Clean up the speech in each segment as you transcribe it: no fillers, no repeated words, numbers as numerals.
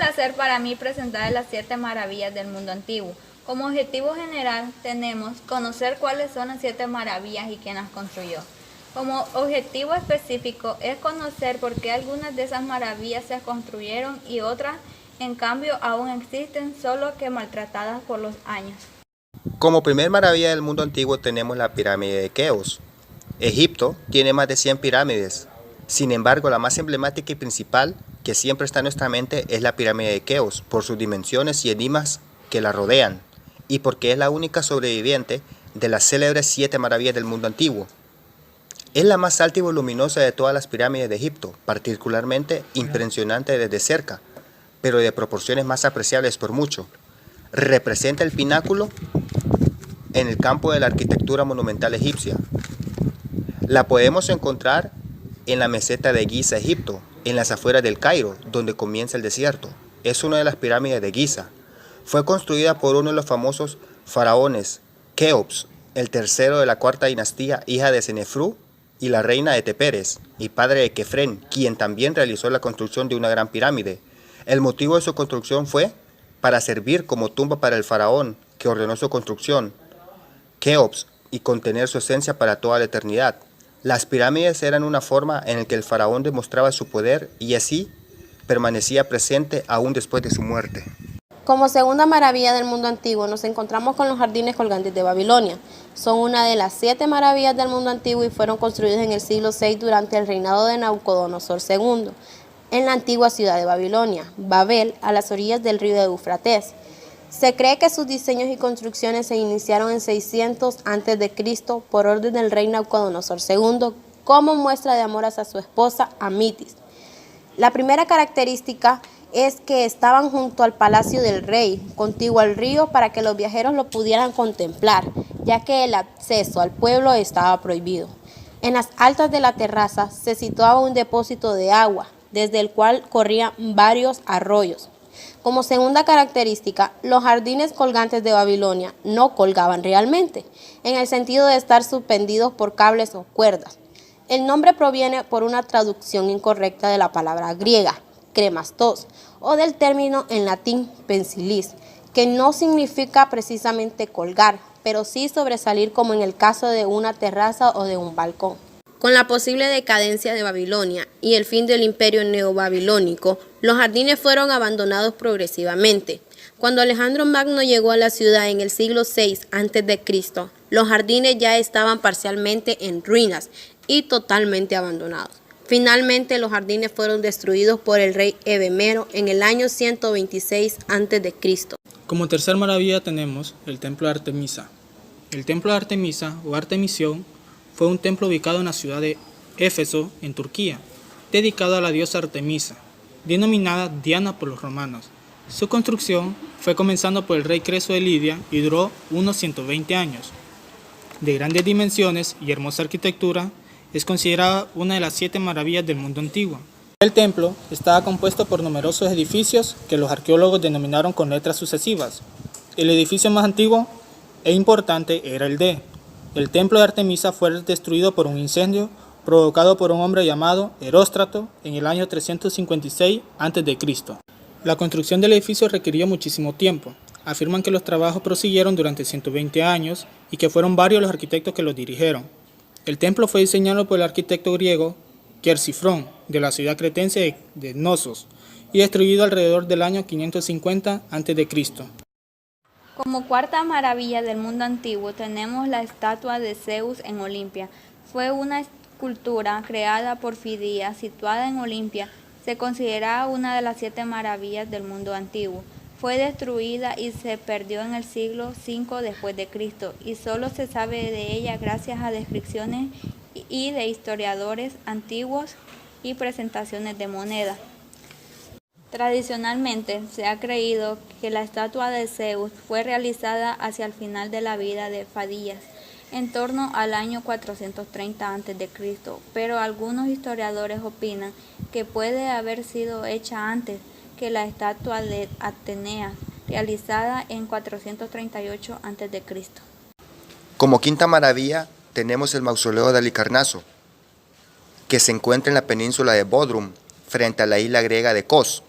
placer para mí presentar las 7 maravillas del mundo antiguo. Como objetivo general tenemos conocer cuáles son las 7 maravillas y quién las construyó. Como objetivo específico es conocer por qué algunas de esas maravillas se construyeron y otras, en cambio, aún existen, solo que maltratadas por los años. Como primer maravilla del mundo antiguo tenemos la pirámide de Keops. Egipto tiene más de 100 pirámides. Sin embargo, la más emblemática y principal, que siempre está en nuestra mente, es la pirámide de Keops, por sus dimensiones y enigmas que la rodean, y porque es la única sobreviviente de las célebres 7 maravillas del mundo antiguo. Es la más alta y voluminosa de todas las pirámides de Egipto, particularmente impresionante desde cerca, pero de proporciones más apreciables por mucho. Representa el pináculo en el campo de la arquitectura monumental egipcia. La podemos encontrar en la meseta de Giza, Egipto, en las afueras del Cairo, donde comienza el desierto. Es una de las pirámides de Giza. Fue construida por uno de los famosos faraones, Keops, el tercero de la cuarta dinastía, hija de Senefru y la reina de Teperes, y padre de Kefren, quien también realizó la construcción de una gran pirámide. El motivo de su construcción fue para servir como tumba para el faraón que ordenó su construcción, Keops, y contener su esencia para toda la eternidad. Las pirámides eran una forma en la que el faraón demostraba su poder y así permanecía presente aún después de su muerte. Como segunda maravilla del mundo antiguo nos encontramos con los jardines colgantes de Babilonia. Son una de las 7 maravillas del mundo antiguo y fueron construidos en el siglo VI durante el reinado de Nabucodonosor II, en la antigua ciudad de Babilonia, Babel, a las orillas del río Éufrates. Se cree que sus diseños y construcciones se iniciaron en 600 a.C. por orden del rey Nabucodonosor II como muestra de amor hacia su esposa Amitis. La primera característica es que estaban junto al palacio del rey, contiguo al río para que los viajeros lo pudieran contemplar, ya que el acceso al pueblo estaba prohibido. En las altas de la terraza se situaba un depósito de agua, desde el cual corrían varios arroyos. Como segunda característica, los jardines colgantes de Babilonia no colgaban realmente, en el sentido de estar suspendidos por cables o cuerdas. El nombre proviene por una traducción incorrecta de la palabra griega, cremastos, o del término en latín pensilis, que no significa precisamente colgar, pero sí sobresalir como en el caso de una terraza o de un balcón. Con la posible decadencia de Babilonia y el fin del imperio neobabilónico, los jardines fueron abandonados progresivamente. Cuando Alejandro Magno llegó a la ciudad en el siglo VI a.C., los jardines ya estaban parcialmente en ruinas y totalmente abandonados. Finalmente, los jardines fueron destruidos por el rey Evemero en el año 126 a.C. Como tercer maravilla tenemos el templo de Artemisa. El templo de Artemisa o Artemisión fue un templo ubicado en la ciudad de Éfeso, en Turquía, dedicado a la diosa Artemisa, denominada Diana por los romanos. Su construcción fue comenzando por el rey Creso de Lidia y duró unos 120 años. De grandes dimensiones y hermosa arquitectura, es considerada una de las 7 maravillas del mundo antiguo. El templo estaba compuesto por numerosos edificios que los arqueólogos denominaron con letras sucesivas. El edificio más antiguo e importante era el D. El templo de Artemisa fue destruido por un incendio provocado por un hombre llamado Heróstrato en el año 356 a.C. La construcción del edificio requirió muchísimo tiempo. Afirman que los trabajos prosiguieron durante 120 años y que fueron varios los arquitectos que los dirigieron. El templo fue diseñado por el arquitecto griego Quersifrón, de la ciudad cretense de Knossos, y destruido alrededor del año 550 a.C. Como cuarta maravilla del mundo antiguo tenemos la estatua de Zeus en Olimpia. Fue una escultura creada por Fidías situada en Olimpia. Se considera una de las 7 maravillas del mundo antiguo. Fue destruida y se perdió en el siglo V después de Cristo y solo se sabe de ella gracias a descripciones y de historiadores antiguos y presentaciones de monedas. Tradicionalmente se ha creído que la estatua de Zeus fue realizada hacia el final de la vida de Fadías, en torno al año 430 a.C., pero algunos historiadores opinan que puede haber sido hecha antes que la estatua de Atenea, realizada en 438 a.C. Como quinta maravilla tenemos el mausoleo de Halicarnaso, que se encuentra en la península de Bodrum, frente a la isla griega de Kos.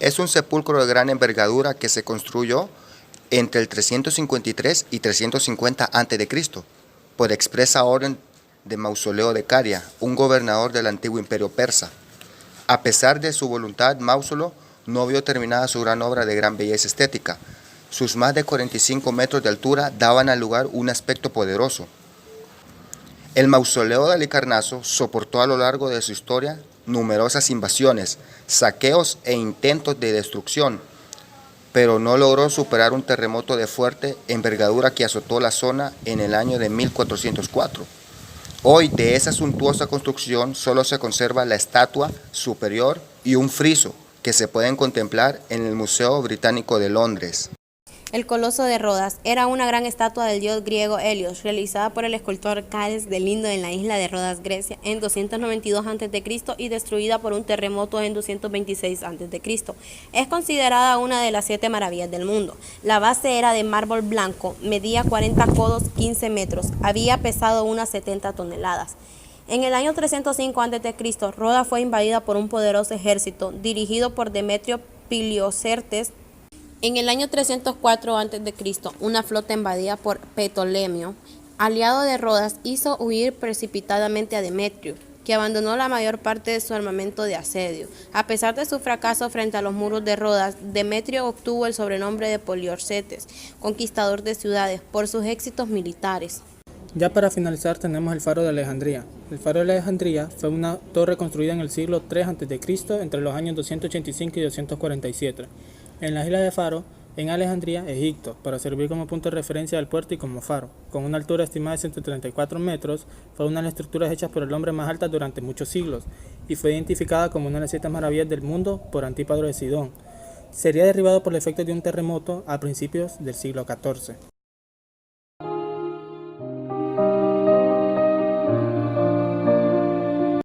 Es un sepulcro de gran envergadura que se construyó entre el 353 y 350 a.C. por expresa orden de Mausoleo de Caria, un gobernador del antiguo imperio persa. A pesar de su voluntad, Mausoleo no vio terminada su gran obra de gran belleza estética. Sus más de 45 metros de altura daban al lugar un aspecto poderoso. El mausoleo de Halicarnaso soportó a lo largo de su historia numerosas invasiones, saqueos e intentos de destrucción, pero no logró superar un terremoto de fuerte envergadura que azotó la zona en el año de 1404. Hoy de esa suntuosa construcción solo se conserva la estatua superior y un friso que se pueden contemplar en el Museo Británico de Londres. El Coloso de Rodas era una gran estatua del dios griego Helios, realizada por el escultor Cales de Lindo en la isla de Rodas, Grecia, en 292 a.C. y destruida por un terremoto en 226 a.C. Es considerada una de las 7 maravillas del mundo. La base era de mármol blanco, medía 40 codos, 15 metros, había pesado unas 70 toneladas. En el año 305 a.C., Rodas fue invadida por un poderoso ejército dirigido por Demetrio Piliocertes. En el año 304 a.C., una flota invadida por Ptolomeo, aliado de Rodas, hizo huir precipitadamente a Demetrio, que abandonó la mayor parte de su armamento de asedio. A pesar de su fracaso frente a los muros de Rodas, Demetrio obtuvo el sobrenombre de Poliorcetes, conquistador de ciudades, por sus éxitos militares. Ya para finalizar tenemos el Faro de Alejandría. El Faro de Alejandría fue una torre construida en el siglo III a.C. entre los años 285 y 247. En la isla de Faro, en Alejandría, Egipto, para servir como punto de referencia del puerto y como faro. Con una altura estimada de 134 metros, fue una de las estructuras hechas por el hombre más altas durante muchos siglos y fue identificada como una de las 7 maravillas del mundo por Antípatro de Sidón. Sería derribado por el efecto de un terremoto a principios del siglo XIV.